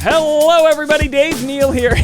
Hello, everybody. Dave Neal here,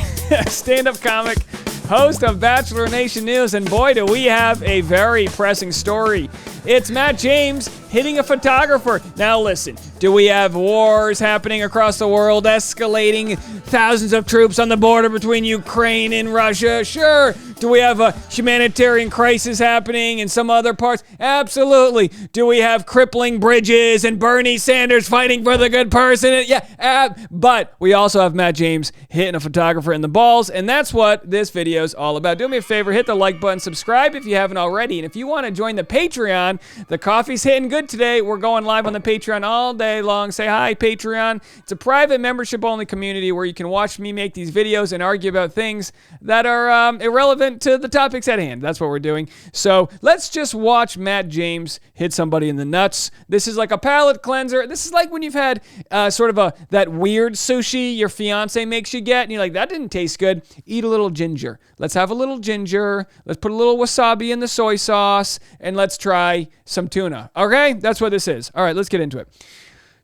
stand-up comic, host of Bachelor Nation News, and boy, do we have a very pressing story. It's Matt James hitting a photographer. Now listen, do we have wars happening across the world, escalating, thousands of troops on the border between Ukraine and Russia? Sure. Do we have a humanitarian crisis happening in some other parts? Absolutely. Do we have crippling bridges and Bernie Sanders fighting for the good person? Yeah, but we also have Matt James hitting a photographer in the balls, and that's what this video is all about. Do me a favor, hit the like button, subscribe if you haven't already, and if you want to join the Patreon, the coffee's hitting good today. We're going live on the Patreon all day long. Say hi, Patreon. It's a private membership-only community where you can watch me make these videos and argue about things that are irrelevant to the topics at hand. That's what we're doing. So let's just watch Matt James hit somebody in the nuts. This is like a palate cleanser. This is like when you've had sort of that weird sushi your fiance makes you get, and you're like, that didn't taste good. Eat a little ginger. Let's have a little ginger. Let's put a little wasabi in the soy sauce, and let's try some tuna. Okay? That's what this is. All right, let's get into it.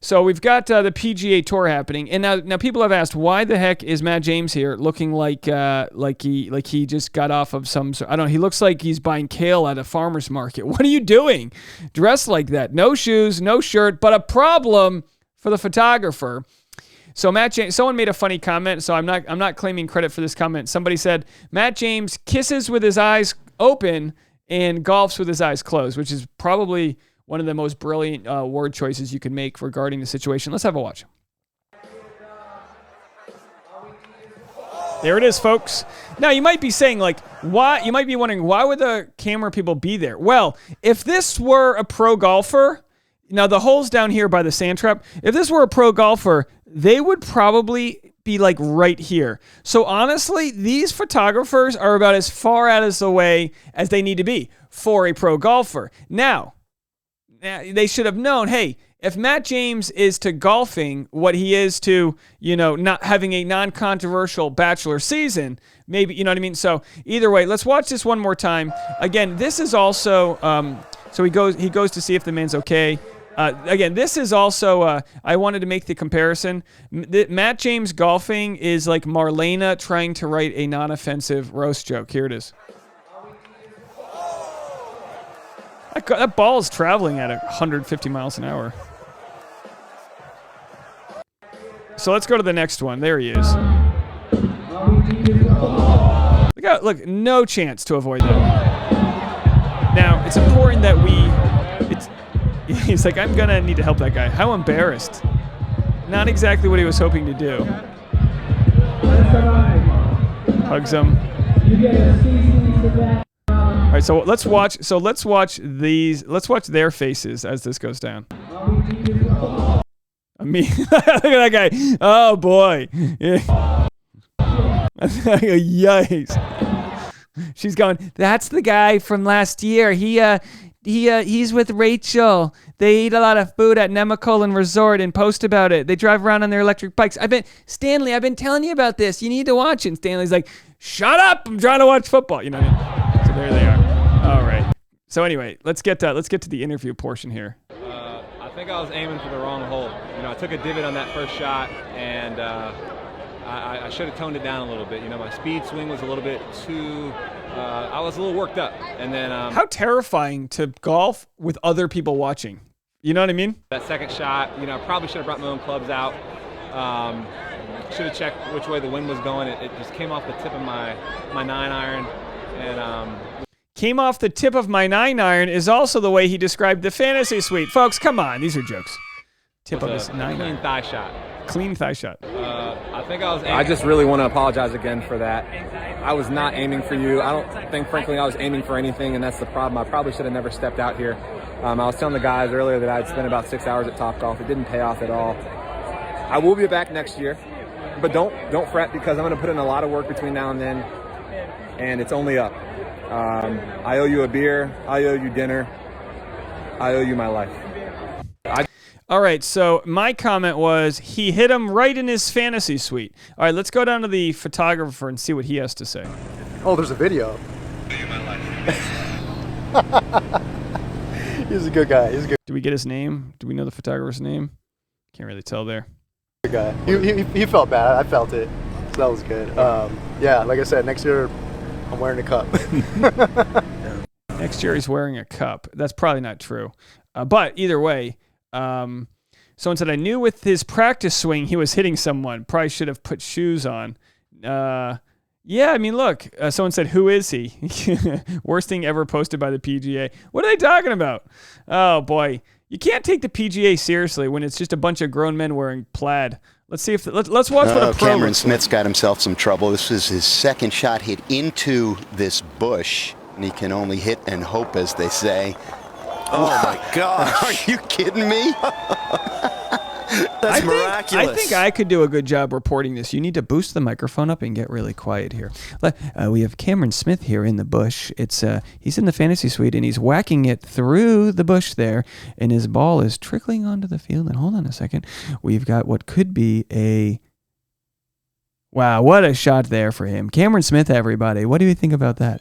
So we've got the PGA Tour happening, and now people have asked, why the heck is Matt James here looking like he just got off of some, I don't know, he looks like he's buying kale at a farmer's market. What are you doing? Dressed like that. No shoes, no shirt, but a problem for the photographer. So Matt James, someone made a funny comment, so I'm not claiming credit for this comment. Somebody said, Matt James kisses with his eyes open and golfs with his eyes closed, which is probably one of the most brilliant word choices you can make regarding the situation. Let's have a watch. There it is, folks. Now, you might be saying, like, why? You might be wondering, why would the camera people be there? Well, if this were a pro golfer, now the hole's down here by the sand trap. If this were a pro golfer, they would probably be like right here. So honestly, these photographers are about as far out of the way as they need to be for a pro golfer. Now, they should have known, hey, if Matt James is to golfing what he is to, not having a non-controversial Bachelor season, maybe, you know what I mean? So either way, let's watch this one more time. Again, this is also, so he goes to see if the man's okay. Again, this is also, I wanted to make the comparison. Matt James golfing is like Marlena trying to write a non-offensive roast joke. Here it is. That ball is traveling at 150 miles an hour. So let's go to the next one. There he is. Look, no chance to avoid that. Now, it's important that he's like, I'm going to need to help that guy. How embarrassed. Not exactly what he was hoping to do. Hugs him. All right, so let's watch their faces as this goes down. I mean, look at that guy. Oh boy. Yeah. Yikes. She's going, that's the guy from last year. He's with Rachel. They eat a lot of food at Nemacolin Resort and post about it. They drive around on their electric bikes. Stanley, I've been telling you about this. You need to watch it. And Stanley's like, shut up. I'm trying to watch football. You know what I mean? So there they are. All right. So anyway, let's get to the interview portion here. I think I was aiming for the wrong hole. I took a divot on that first shot, and I should have toned it down a little bit. My speed swing was a little bit too. I was a little worked up, and then. How terrifying to golf with other people watching. You know what I mean? That second shot, I probably should have brought my own clubs out. Should have checked which way the wind was going. It just came off the tip of my 9-iron, and. Came off the tip of my 9-iron is also the way he described the fantasy suite. Folks, come on. These are jokes. Tip of his 9-iron. Clean thigh shot. Clean thigh shot. I think I was aiming. I just really want to apologize again for that. I was not aiming for you. I don't think, frankly, I was aiming for anything, and that's the problem. I probably should have never stepped out here. I was telling the guys earlier that I'd spent about 6 hours at Topgolf. It didn't pay off at all. I will be back next year, but don't fret, because I'm going to put in a lot of work between now and then, and it's only up. I owe you a beer. I owe you dinner. I owe you my life. All right, so my comment was he hit him right in his fantasy suite. All right, let's go down to the photographer and see what he has to say. Oh, there's a video. He's a good guy. He's good. Do we get his name? Do we know the photographer's name? Can't really tell there. guy. He felt bad. I felt it. So that was good. Yeah, like I said, next year I'm wearing a cup. Next year he's wearing a cup. That's probably not true. But either way, someone said, I knew with his practice swing he was hitting someone. Probably should have put shoes on. Yeah, I mean, look. Someone said, who is he? Worst thing ever posted by the PGA. What are they talking about? Oh, boy. You can't take the PGA seriously when it's just a bunch of grown men wearing plaid. Let's see if let's watch what a pro. Cameron Smith's got himself some trouble. This is his second shot hit into this bush, and he can only hit and hope, as they say. Oh my gosh! Are you kidding me? That's miraculous. I think I could do a good job reporting this. You need to boost the microphone up and get really quiet here. We have Cameron Smith here in the bush. He's in the fantasy suite, and he's whacking it through the bush there, and his ball is trickling onto the field. And hold on a second. We've got what could be a... Wow, what a shot there for him. Cameron Smith, everybody. What do you think about that?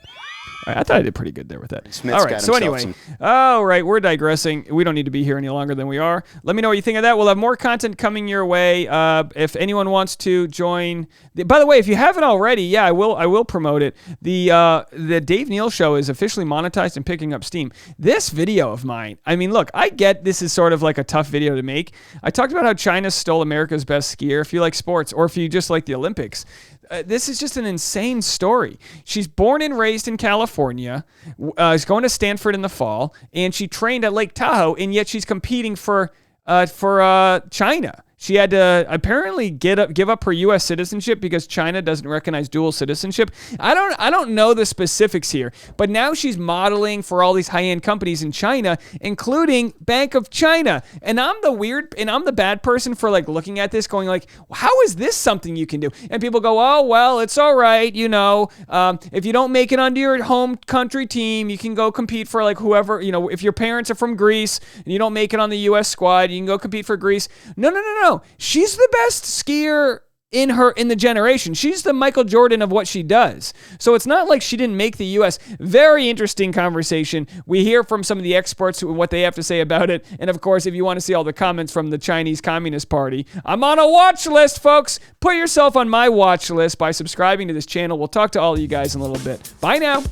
I thought I did pretty good there with that. Smith's all right, so anyway, all right, we're digressing. We don't need to be here any longer than we are. Let me know what you think of that. We'll have more content coming your way. If anyone wants to join, by the way, if you haven't already, yeah, I will promote it. The Dave Neal Show is officially monetized and picking up steam. This video of mine, I mean, look, I get this is sort of like a tough video to make. I talked about how China stole America's best skier. If you like sports, or if you just like the Olympics. This is just an insane story. She's born and raised in California, is going to Stanford in the fall, and she trained at Lake Tahoe, and yet she's competing for China. She had to apparently give up her U.S. citizenship because China doesn't recognize dual citizenship. I don't know the specifics here, but now she's modeling for all these high-end companies in China, including Bank of China. And I'm the bad person for like looking at this, going like, how is this something you can do? And people go, oh well, it's all right, you know. If you don't make it onto your home country team, you can go compete for like whoever, you know. If your parents are from Greece and you don't make it on the U.S. squad, you can go compete for Greece. No. She's the best skier in the generation. She's the Michael Jordan of what she does. So it's not like she didn't make the U.S. Very interesting conversation. We hear from some of the experts what they have to say about it. And of course, if you want to see all the comments from the Chinese Communist Party, I'm on a watch list, folks. Put yourself on my watch list by subscribing to this channel. We'll talk to all of you guys in a little bit. Bye now.